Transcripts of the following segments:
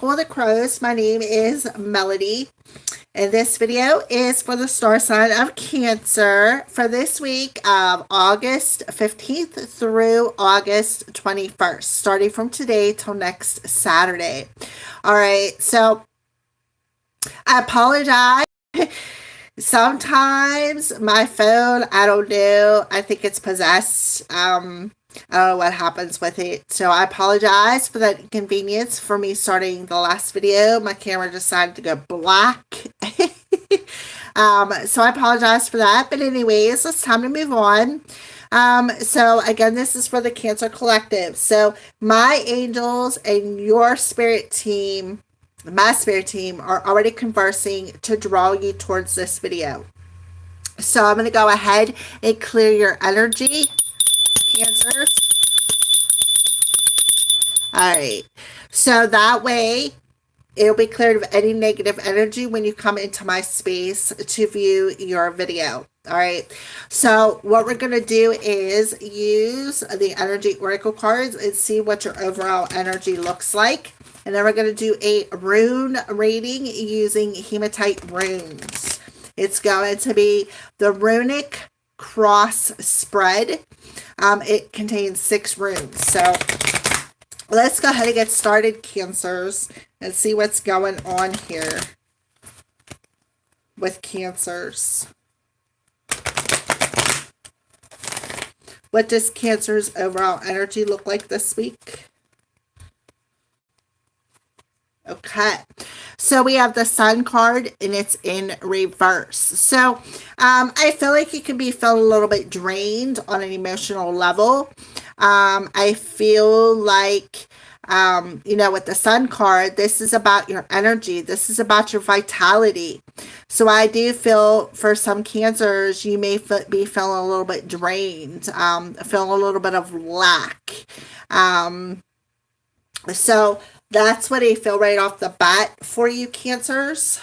For the crows, my name is Melody, and this video is for the star sign of Cancer for this week of August 15th through August 21st, starting from today till next Saturday. All right, so I apologize. Sometimes my phone, I don't know, I think it's possessed. I don't know what happens with it. So I apologize for that inconvenience for me starting the last video. My camera decided to go black. So I apologize for that. But anyways, it's time to move on. So again, this is for the Cancer Collective. So my angels and your spirit team, my spirit team, are already conversing to draw you towards this video. So I'm going to go ahead and clear your energy, Cancers. All right. So that way, it'll be cleared of any negative energy when you come into my space to view your video. All right. So what we're going to do is use the energy oracle cards and see what your overall energy looks like. And then we're going to do a rune reading using hematite runes. It's going to be the runic cross spread. It contains 6 runes. So let's go ahead and get started, Cancers, and see what's going on here with Cancers. What does Cancer's overall energy look like this week? Okay, so we have the Sun card, and it's in reverse. So I feel like you can be feeling a little bit drained on an emotional level. I feel like, with the Sun card, this is about your energy. This is about your vitality. So I do feel for some Cancers, you may be feeling a little bit drained, feeling a little bit of lack. So that's what I feel right off the bat for you, Cancers.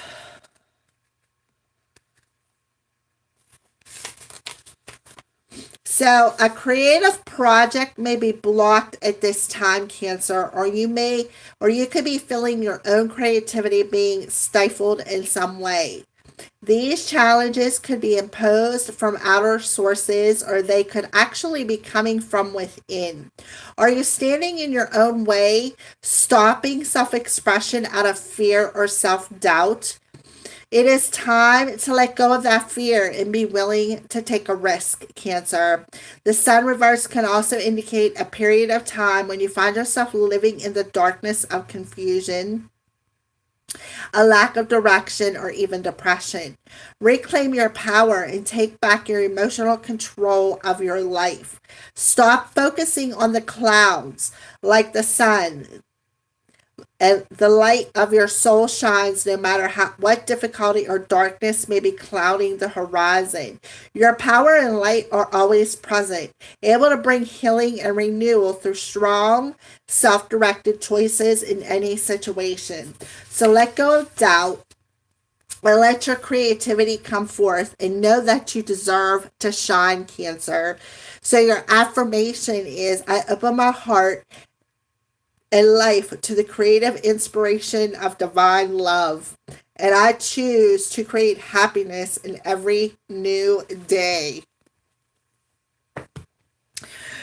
So a creative project may be blocked at this time, Cancer, or you could be feeling your own creativity being stifled in some way. These challenges could be imposed from outer sources, or they could actually be coming from within. Are you standing in your own way, stopping self-expression out of fear or self-doubt? It is time to let go of that fear and be willing to take a risk, Cancer. The Sun reverse can also indicate a period of time when you find yourself living in the darkness of confusion, a lack of direction, or even depression. Reclaim your power and take back your emotional control of your life. Stop focusing on the clouds like the sun. And the light of your soul shines no matter what difficulty or darkness may be clouding the horizon. Your power and light are always present, able to bring healing and renewal through strong, self-directed choices in any situation. So let go of doubt and let your creativity come forth, and know that you deserve to shine, Cancer. So your affirmation is, I open my heart and life to the creative inspiration of divine love, and I choose to create happiness in every new day.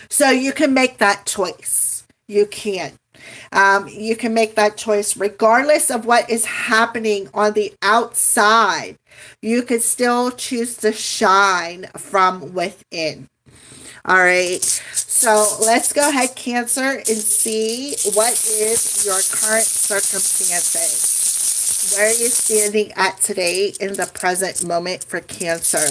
So you can make that choice. You can. You can make that choice regardless of what is happening on the outside. You can still choose to shine from within. All right, so let's go ahead, Cancer, and see what is your current circumstances. Where are you standing at today in the present moment for Cancer?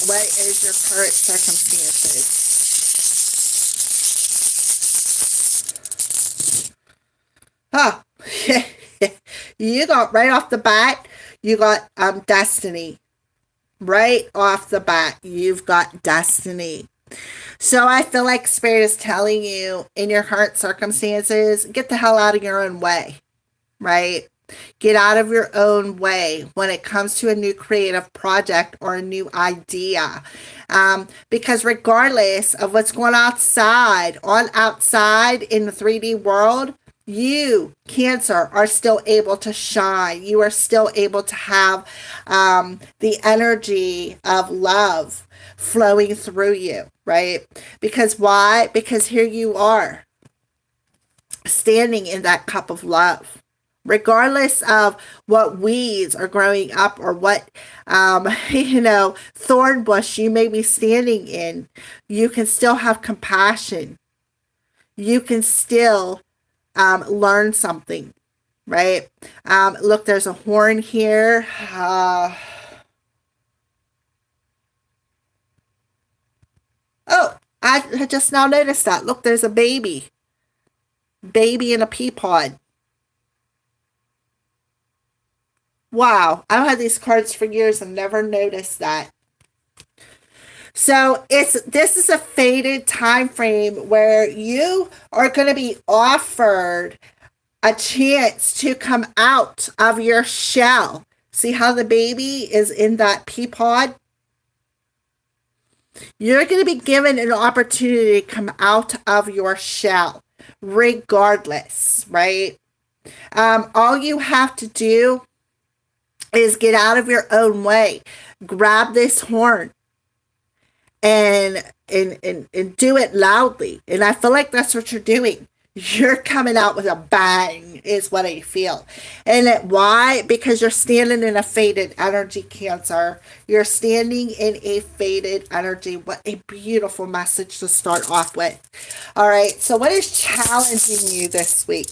What is your current circumstances? Oh, you got right off the bat, you got destiny. Right off the bat, you've got destiny. So I feel like Spirit is telling you in your current circumstances, get the hell out of your own way, right? Get out of your own way when it comes to a new creative project or a new idea. Because regardless of what's going outside in the 3D world, you, Cancer, are still able to shine. You are still able to have the energy of love flowing through you, right? Because why? Because here you are standing in that cup of love. Regardless of what weeds are growing up or what, thorn bush you may be standing in, you can still have compassion. You can still learn something, right? Look, there's a horn here. Oh, I just now noticed that. Look, there's a baby. Baby in a pea pod. Wow, I've had these cards for years and never noticed that. So this is a faded time frame where you are going to be offered a chance to come out of your shell. See how the baby is in that pea pod? You're going to be given an opportunity to come out of your shell, regardless, right? All you have to do is get out of your own way. Grab this horn and do it loudly. And I feel like that's what you're doing. You're coming out with a bang is what I feel. And why? Because you're standing in a faded energy, Cancer. You're standing in a faded energy. What a beautiful message to start off with. All right. So what is challenging you this week?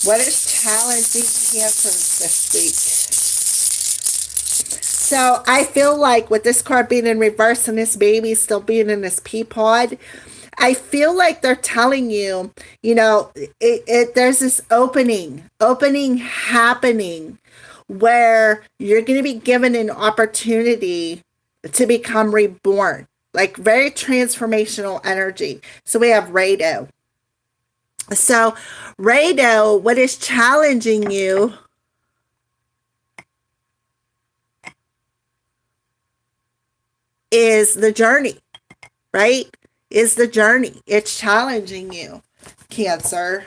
What is challenging Cancer this week? So I feel like with this card being in reverse and this baby still being in this pea pod, I feel like they're telling you, there's this opening happening where you're going to be given an opportunity to become reborn, like very transformational energy. So we have Rado. So Rado, what is challenging you is the journey, right? Is the journey. It's challenging you, Cancer.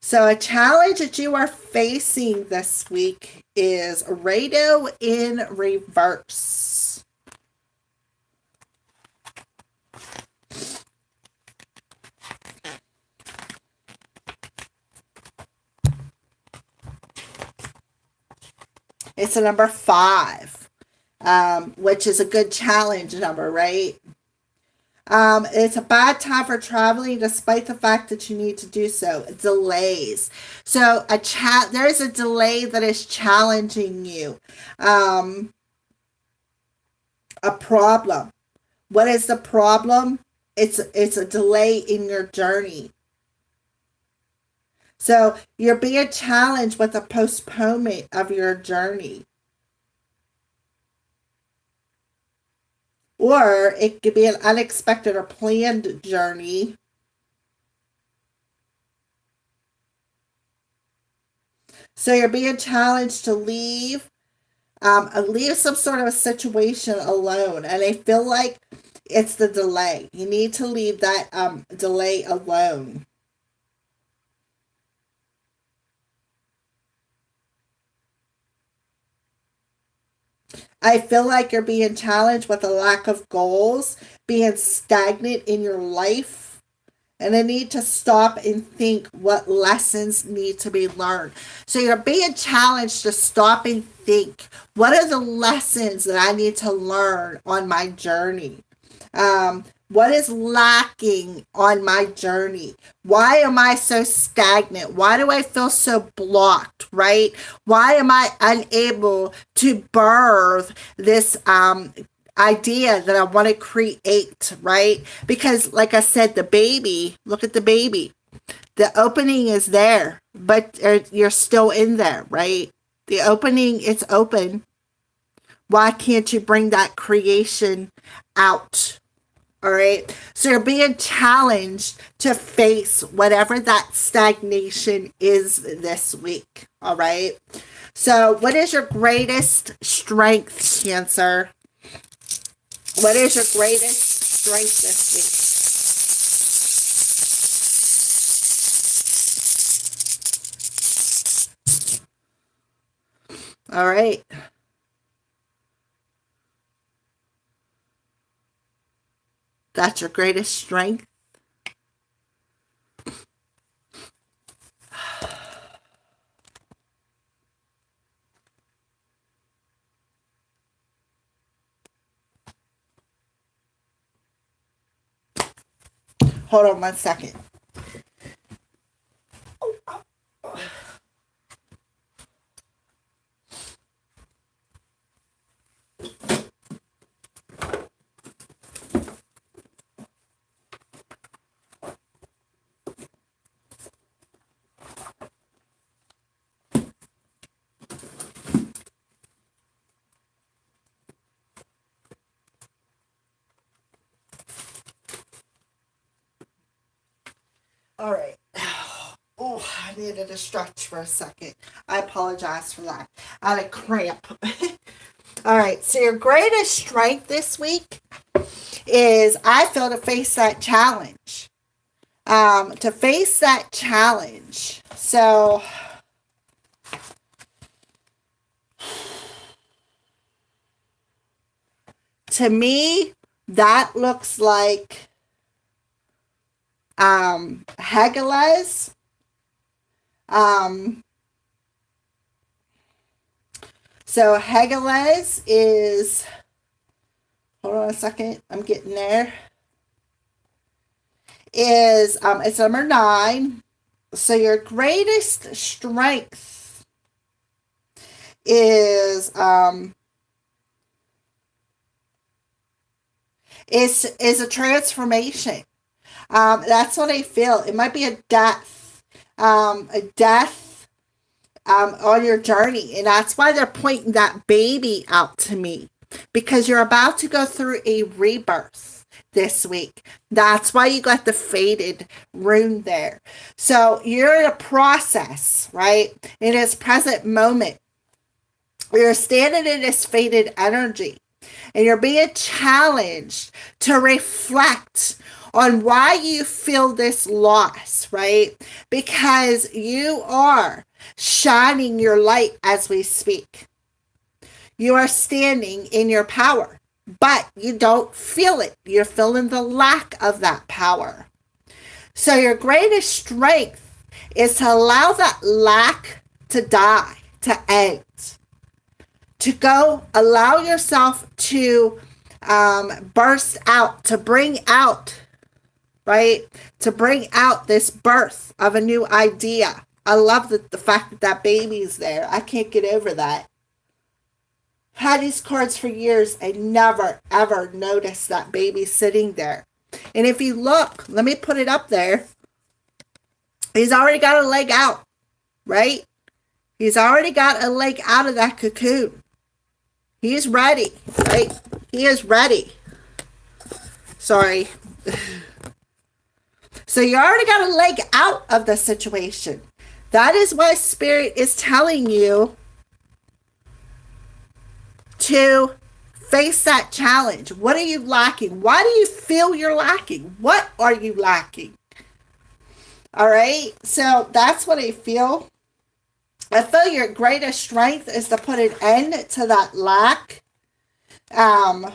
So a challenge that you are facing this week is Rado in reverse. It's a number 5, which is a good challenge number, right? It's a bad time for traveling despite the fact that you need to do so. Delays. So there's a delay that is challenging you. A problem. What is the problem? It's a delay in your journey. So you're being challenged with a postponement of your journey. Or it could be an unexpected or planned journey. So you're being challenged to leave some sort of a situation alone. And I feel like it's the delay. You need to leave that delay alone. I feel like you're being challenged with a lack of goals, being stagnant in your life, and I need to stop and think what lessons need to be learned. So you're being challenged to stop and think, what are the lessons that I need to learn on my journey? What is lacking on my journey? Why am I so stagnant? Why do I feel so blocked, right? Why am I unable to birth this idea that I want to create, right? Because like I said, the baby, look at the baby. The opening is there, but you're still in there, right? The opening, it's open. Why can't you bring that creation out? All right. So you're being challenged to face whatever that stagnation is this week. All right. So what is your greatest strength, Cancer? What is your greatest strength this week? All right. That's your greatest strength. Hold on 1 second. All right. Oh, I needed to stretch for a second. I apologize for that. I had a cramp. All right. So your greatest strength this week is, I feel, to face that challenge. To face that challenge. So to me, that looks like Hegeles. So Hegeles is, hold on a second, I'm getting there. Is it's number 9. So your greatest strength is a transformation. That's what I feel. It might be a death on your journey. And that's why they're pointing that baby out to me, because you're about to go through a rebirth this week. That's why you got the faded rune there. So you're in a process, right? In this present moment, you're standing in this faded energy, and you're being challenged to reflect on why you feel this loss, right? Because you are shining your light as we speak. You are standing in your power, but you don't feel it. You're feeling the lack of that power. So your greatest strength is to allow that lack to die, to end. To go, allow yourself to burst out, to bring out, right? To bring out this birth of a new idea. I love the fact that that baby's there. I can't get over that. Had these cards for years and never, ever noticed that baby sitting there. And if you look, let me put it up there. He's already got a leg out, right? He's already got a leg out of that cocoon. He is ready, right? He is ready. Sorry. So you already got a leg out of the situation. That is why Spirit is telling you to face that challenge. What are you lacking? Why do you feel you're lacking? What are you lacking? All right. So that's what I feel. I feel your greatest strength is to put an end to that lack. And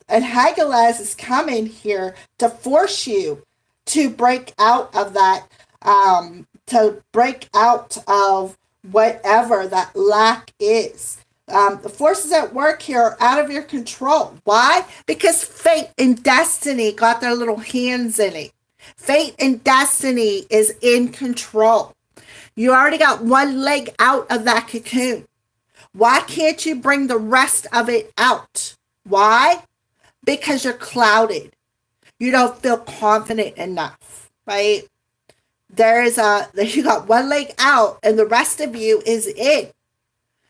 Hegeles is coming here to force you to break out of that, to break out of whatever that lack is. The forces at work here are out of your control. Why? Because fate and destiny got their little hands in it. Fate and destiny is in control. You already got one leg out of that cocoon. Why can't you bring the rest of it out? Why? Because you're clouded. You don't feel confident enough, right? You got one leg out and the rest of you is in.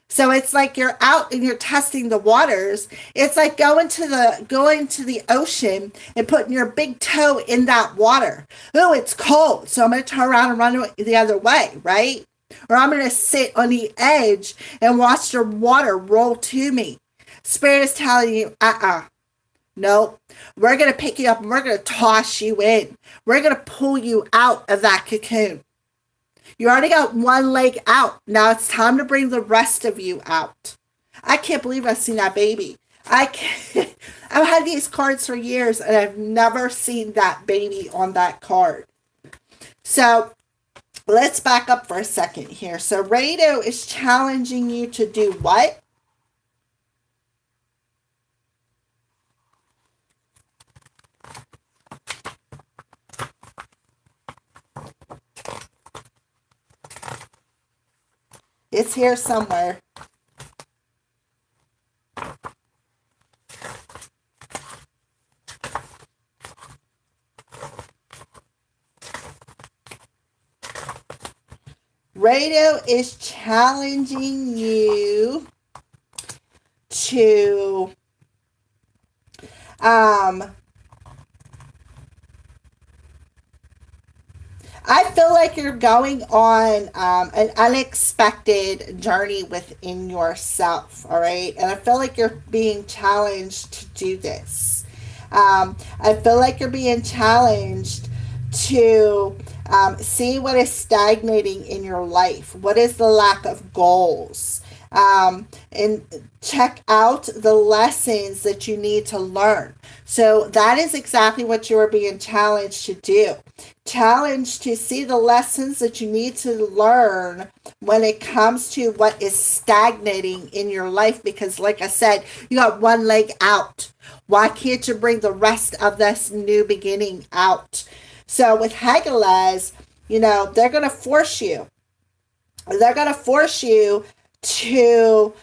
So it's like you're out and you're testing the waters. It's like going to the ocean and putting your big toe in that water. Oh, it's cold. So I'm going to turn around and run the other way, right? Or I'm going to sit on the edge and watch the water roll to me. Spirit is telling you, no, we're going to pick you up and we're going to toss you in. We're going to pull you out of that cocoon. You already got one leg out. Now it's time to bring the rest of you out. I can't believe I've seen that baby. I can't. I've had these cards for years and I've never seen that baby on that card. So let's back up for a second here. So radio is challenging you to do what? It's here somewhere. Radio is challenging you to I feel like you're going on an unexpected journey within yourself, all right? And I feel like you're being challenged to do this. I feel like you're being challenged to see what is stagnating in your life. What is the lack of goals? And check out the lessons that you need to learn. So that is exactly what you are being challenged to do. Challenged to see the lessons that you need to learn when it comes to what is stagnating in your life. Because like I said, you got one leg out. Why can't you bring the rest of this new beginning out? So with Hagelas, they're going to force you. They're going to force you to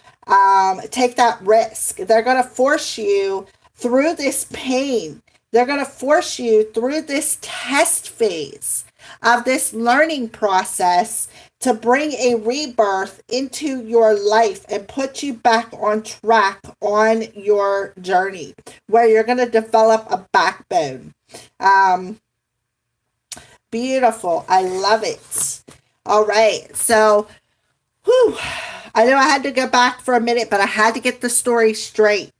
take that risk. They're going to force you through this pain. They're going to force you through this test phase of this learning process to bring a rebirth into your life and put you back on track on your journey where you're going to develop a backbone. Beautiful. I love it. All right. So, I know I had to go back for a minute, but I had to get the story straight.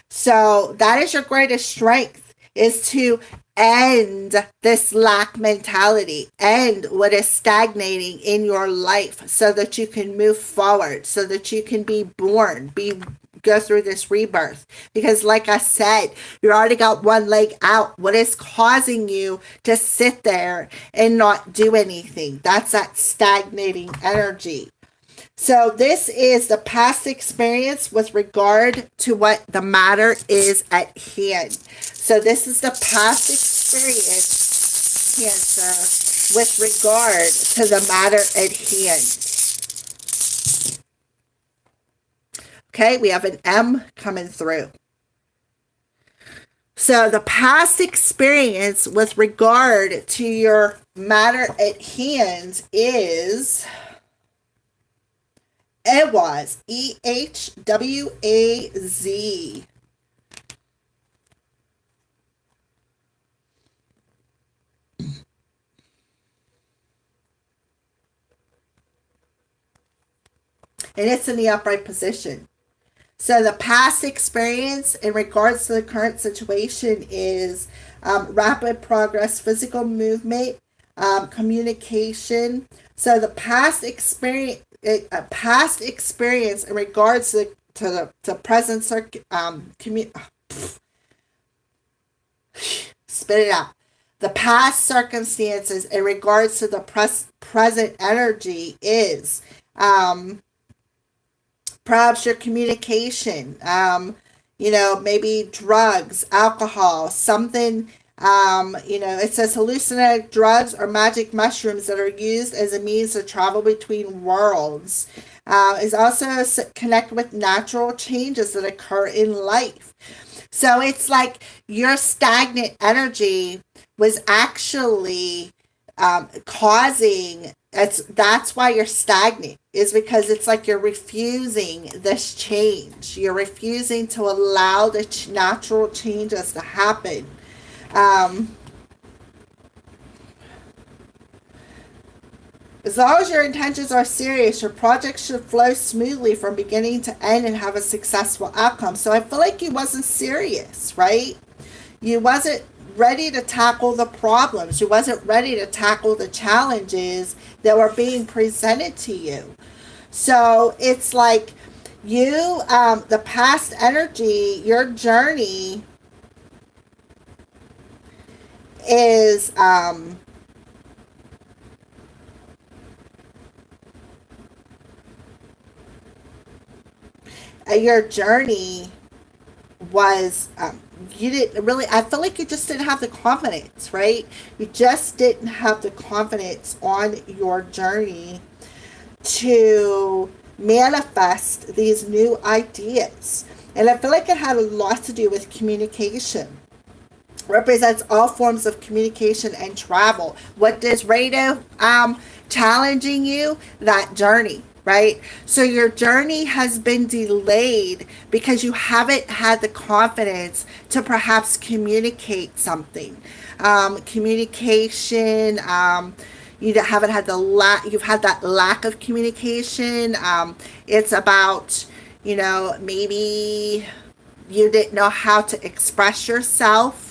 So that is your greatest strength, is to end this lack mentality, end what is stagnating in your life so that you can move forward, so that you can be born, go through this rebirth. Because like I said, you already got one leg out. What is causing you to sit there and not do anything? That's that stagnating energy. So this is the past experience with regard to what the matter is at hand. So this is the past experience, Cancer, with regard to the matter at hand. Okay, we have an M coming through. So the past experience with regard to your matter at hand is... EHWAZ, EHWAZ. And it's in the upright position. So the past experience in regards to the current situation is rapid progress, physical movement, communication. So the past experience in regards to the present spit it out. The past circumstances in regards to the present energy is perhaps your communication, maybe drugs, alcohol, something. It says hallucinogenic drugs or magic mushrooms that are used as a means to travel between worlds. Is also connected with natural changes that occur in life. So it's like your stagnant energy was actually causing, that's why you're stagnant, is because it's like you're refusing this change. You're refusing to allow the natural changes to happen. As long as your intentions are serious, your project should flow smoothly from beginning to end and have a successful outcome. So I feel like you wasn't serious, right? You wasn't ready to tackle the problems. You wasn't ready to tackle the challenges that were being presented to you. So it's like you, the past energy, your journey is, your journey was, you didn't really, I feel like you just didn't have the confidence, right? You just didn't have the confidence on your journey to manifest these new ideas. And I feel like it had a lot to do with communication. Represents all forms of communication and travel. What does radio challenging you? That journey, right? So your journey has been delayed because you haven't had the confidence to perhaps communicate something. Communication, you haven't had you've had that lack of communication. It's about, maybe you didn't know how to express yourself.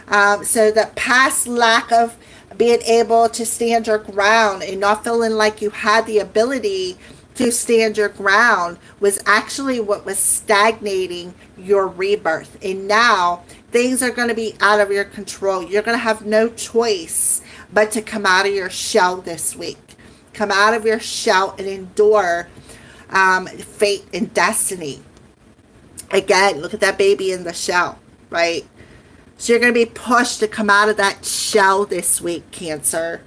So the past lack of being able to stand your ground and not feeling like you had the ability to stand your ground was actually what was stagnating your rebirth. And now things are going to be out of your control. You're going to have no choice but to come out of your shell this week. Come out of your shell and endure fate and destiny. Again, look at that baby in the shell, right? So you're going to be pushed to come out of that shell this week, Cancer.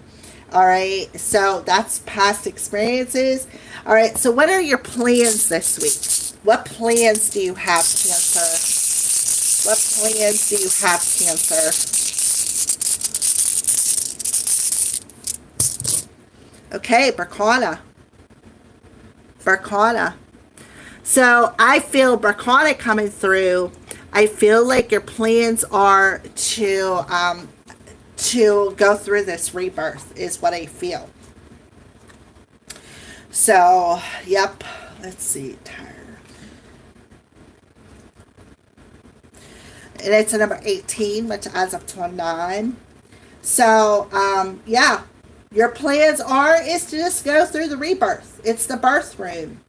All right. So that's past experiences. All right. So what are your plans this week? What plans do you have, Cancer? What plans do you have, Cancer? Okay, Berkana. So I feel Berkana coming through. I feel like your plans are to go through this rebirth is what I feel. So, yep. Let's see. And it's a number 18, which adds up to a 9. So, yeah. Your plans is to just go through the rebirth. It's the birth room.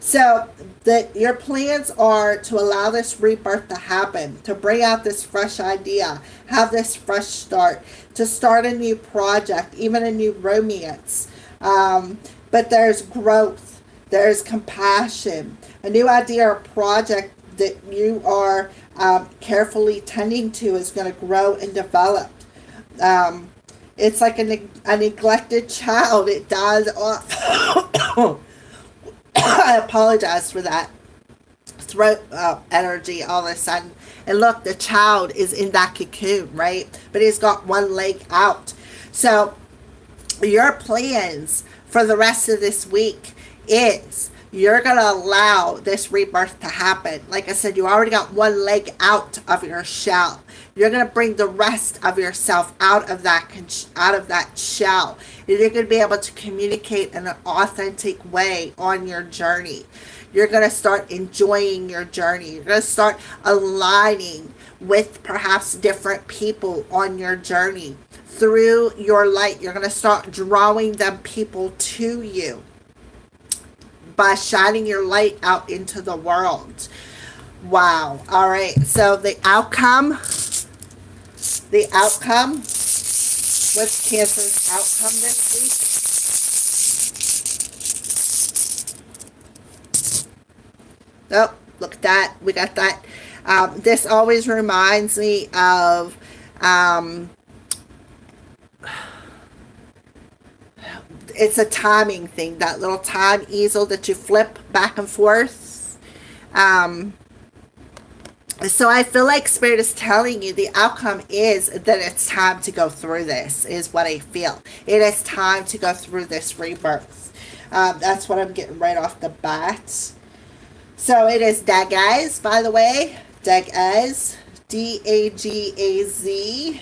So your plans are to allow this rebirth to happen, to bring out this fresh idea, have this fresh start, to start a new project, even a new romance. But there's growth, there's compassion, a new idea or project that you are carefully tending to is going to grow and develop. It's like a neglected child. It dies off. I apologize for that throat energy all of a sudden. And look, the child is in that cocoon, right? But he's got one leg out. So your plans for the rest of this week is you're going to allow this rebirth to happen. Like I said, you already got one leg out of your shell. You're going to bring the rest of yourself out of that shell. And you're going to be able to communicate in an authentic way on your journey. You're going to start enjoying your journey. You're going to start aligning with perhaps different people on your journey. Through your light, you're going to start drawing them people to you by shining your light out into the world. Wow. All right. So the outcome. What's Cancer's outcome this week? Oh, look at that. We got that. This always reminds me of it's a timing thing, that little time easel that you flip back and forth. So I feel like Spirit is telling you the outcome is that it's time to go through this, is what I feel. It is time to go through this rebirth. That's what I'm getting right off the bat. So it is Dagaz, by the way. Dagaz. D-A-G-A-Z.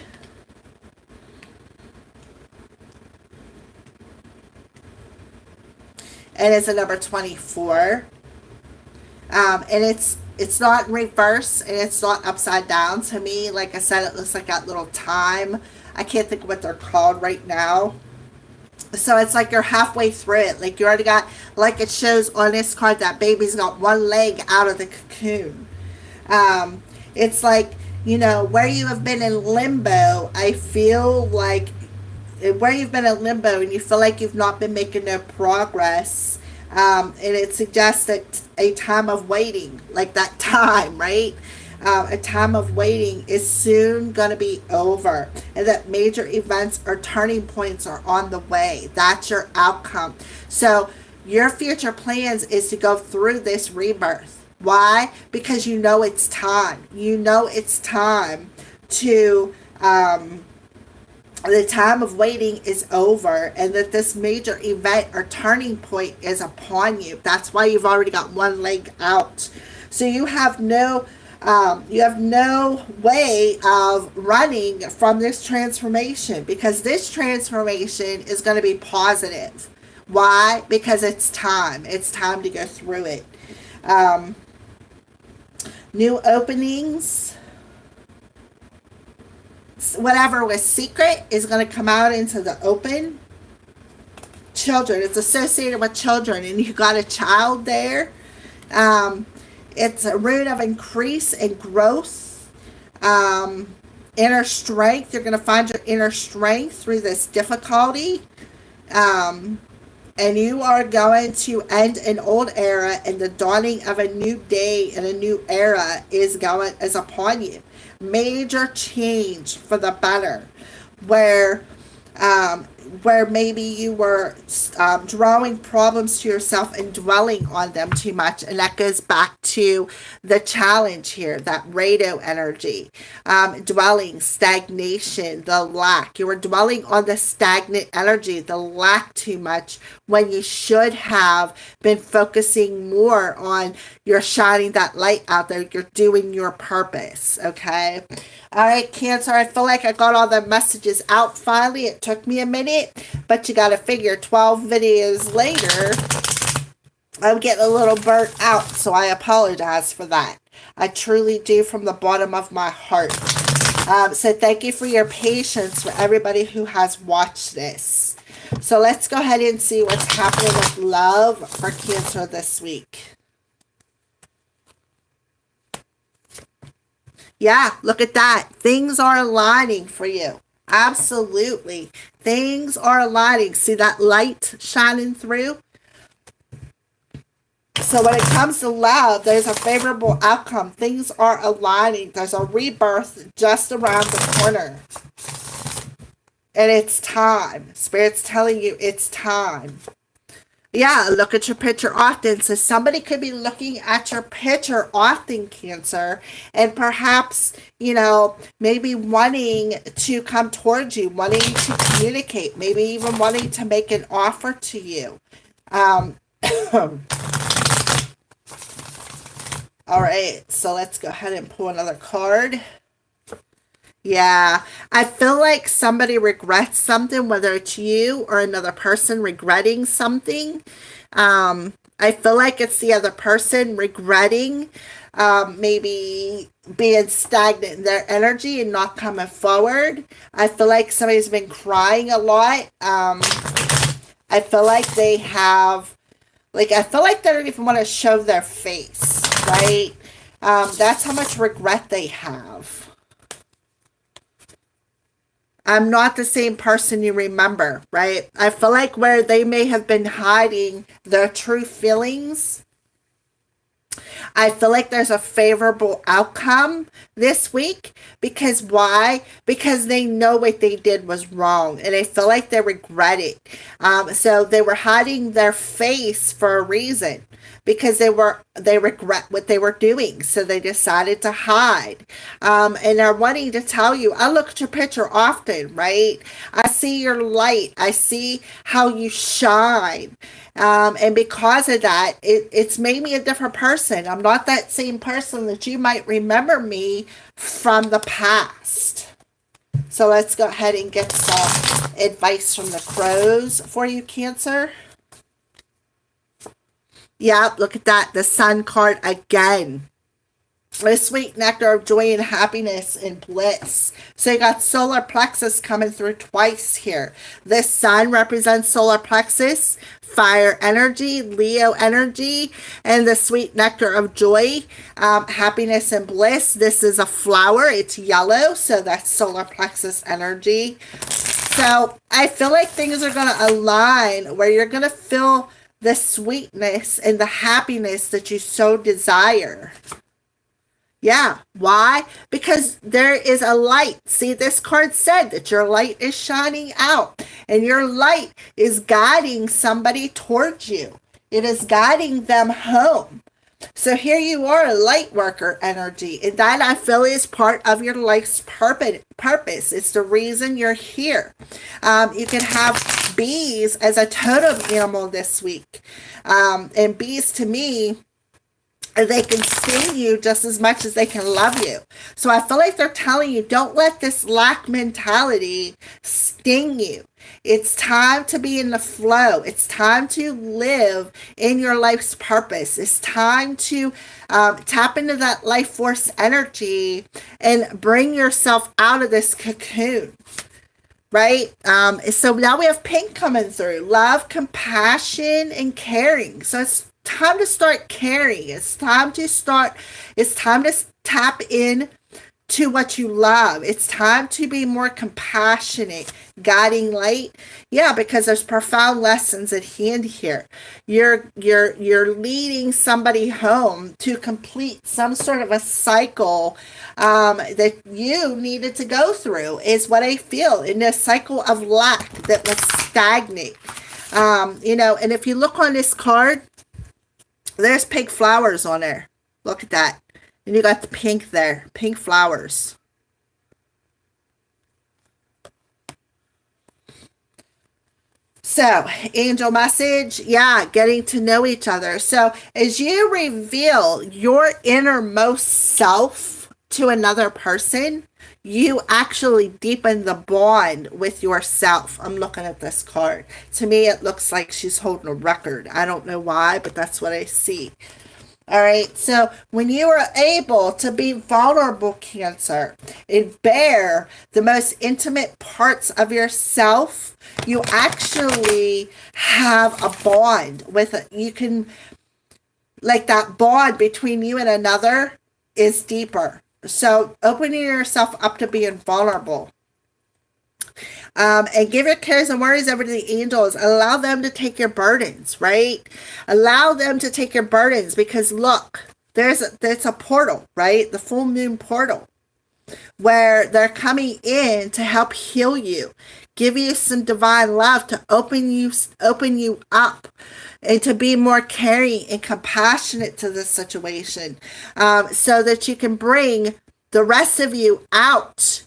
and it's a number 24. And it's not in reverse, and it's not upside down to me. Like I said, it looks like that little time. I can't think of what they're called right now. So it's like you're halfway through it. Like you already got, like it shows on this card, that baby's got one leg out of the cocoon. It's like, you know, where you have been in limbo, I feel like where you've been in limbo and you feel like you've not been making no progress. And it suggests that a time of waiting, like that time, right? A time of waiting is soon going to be over, and that major events or turning points are on the way. That's your outcome. So your future plans is to go through this rebirth. Why? Because you know it's time. You know it's time to, the time of waiting is over, and that this major event or turning point is upon you. That's why you've already got one leg out. So you have no way of running from this transformation, because this transformation is going to be positive. Why? Because it's time. It's time to go through it. New openings. Whatever was secret is going to come out into the open. Children. It's associated with children, and you got a child there. It's a root of increase and growth. Inner strength. You're going to find your inner strength through this difficulty. And you are going to end an old era, and the dawning of a new day and a new era is upon you. Major change for the better, where maybe you were drawing problems to yourself and dwelling on them too much. And that goes back to the challenge here, that radio energy. Dwelling, stagnation, the lack. You were dwelling on the stagnant energy, the lack too much, when you should have been focusing more on you're shining that light out there. You're doing your purpose, okay? All right, Cancer, I feel like I got all the messages out finally. It took me a minute, but you got to figure 12 videos later, I'm getting a little burnt out, so I apologize for that. I truly do from the bottom of my heart. So thank you for your patience for everybody who has watched this. So let's go ahead and see what's happening with love for Cancer this week. Yeah, look at that. Things are aligning for you. Absolutely. Things are aligning. See that light shining through? So when it comes to love, there's a favorable outcome. Things are aligning. There's a rebirth just around the corner. And it's time. Spirit's telling you it's time. Yeah, look at your picture often. So somebody could be looking at your picture often, Cancer, and perhaps, you know, maybe wanting to come towards you, wanting to communicate, maybe even wanting to make an offer to you. All right, so let's go ahead and pull another card. Yeah, I feel like somebody regrets something, whether it's you or another person regretting something. I feel like it's the other person regretting maybe being stagnant in their energy and not coming forward. I feel like somebody's been crying a lot. I feel like they have, like, I feel like they don't even want to show their face, right? That's how much regret they have. I'm not the same person you remember, right? I feel like where they may have been hiding their true feelings, I feel like there's a favorable outcome this week. Because why? Because they know what they did was wrong, and they feel like they regret it. So they were hiding their face for a reason, because they regret what they were doing, so they decided to hide. And they're wanting to tell you, I look at your picture often, right? I see your light. I see how you shine. And because of that, it's made me a different person. I'm not that same person that you might remember me from the past. So let's go ahead and get some advice from the crows for you, Cancer. Yeah, look at that. The Sun card again. The sweet nectar of joy and happiness and bliss. So you got solar plexus coming through twice here. The Sun represents solar plexus, fire energy, Leo energy, and the sweet nectar of joy, happiness and bliss. This is a flower. It's yellow, so that's solar plexus energy. So I feel like things are going to align where you're going to feel the sweetness and the happiness that you so desire. Yeah. Why? Because there is a light. See, this card said that your light is shining out, and your light is guiding somebody towards you. It is guiding them home. So here you are, a light worker energy. And that I feel is part of your life's purpose. It's the reason you're here. You can have bees as a totem animal this week. And bees, to me, they can sting you just as much as they can love you. So I feel like they're telling you, don't let this lack mentality sting you. It's time to be in the flow. It's time to live in your life's purpose. It's time to tap into that life force energy and bring yourself out of this cocoon. Right? So now we have pink coming through. Love, compassion, and caring. So it's time to start caring. It's time to tap in to what you love. It's time to be more compassionate, guiding light. Yeah, because there's profound lessons at hand here. You're leading somebody home to complete some sort of a cycle that you needed to go through, is what I feel, in this cycle of lack that was stagnant. And if you look on this card, there's pink flowers on there. Look at that. And you got the pink there. Pink flowers. So, angel message. Yeah, getting to know each other. So, as you reveal your innermost self to another person, you actually deepen the bond with yourself. I'm looking at this card. To me, it looks like she's holding a record. I don't know why, but that's what I see. All right. So when you are able to be vulnerable, Cancer, and bear the most intimate parts of yourself, you actually have a bond with it. You can, like, that bond between you and another is deeper. So opening yourself up to being vulnerable. And give your cares and worries over to the angels. Allow them to take your burdens, right? Allow them to take your burdens, because look, there's a portal, right? The full moon portal, where they're coming in to help heal you, give you some divine love, to open you up, and to be more caring and compassionate to this situation, so that you can bring the rest of you out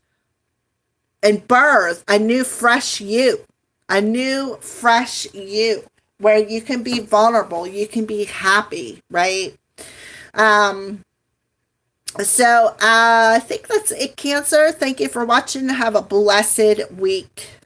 and birth a new fresh you, where you can be vulnerable, you can be happy, right? So I think that's it, Cancer. Thank you for watching. Have a blessed week.